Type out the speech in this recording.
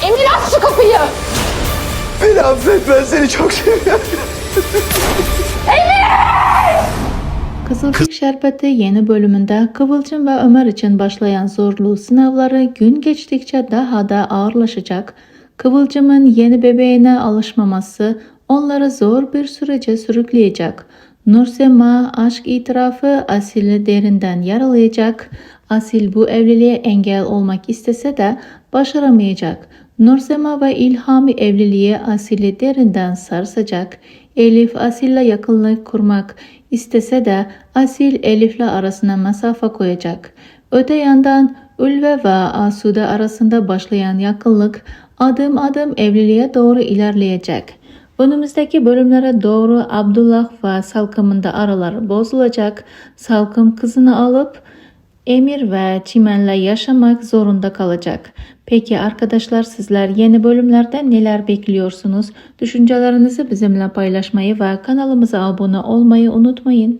Emir aç şu kapıyı! Beni affet, ben seni çok seviyorum. Kızılcık Şerbeti yeni bölümünde Kıvılcım ve Ömer için başlayan zorlu sınavları gün geçtikçe daha da ağırlaşacak. Kıvılcım'ın yeni bebeğine alışmaması onları zor bir sürece sürükleyecek. Nursema aşk itirafı Asil'i derinden yaralayacak. Asil bu evliliğe engel olmak istese de başaramayacak. Nursema ve İlhami evliliği Asil'i derinden sarsacak. Elif Asil'le yakınlık kurmak istese de Asil Elif'le arasına mesafe koyacak. Öte yandan Ülve ve Asude arasında başlayan yakınlık adım adım evliliğe doğru ilerleyecek. Önümüzdeki bölümlere doğru Abdullah ve Salkım'ın da araları bozulacak. Salkım kızını alıp Emir ve Çimen'le yaşamak zorunda kalacak. Peki arkadaşlar, sizler yeni bölümlerden neler bekliyorsunuz? Düşüncelerinizi bizimle paylaşmayı ve kanalımıza abone olmayı unutmayın.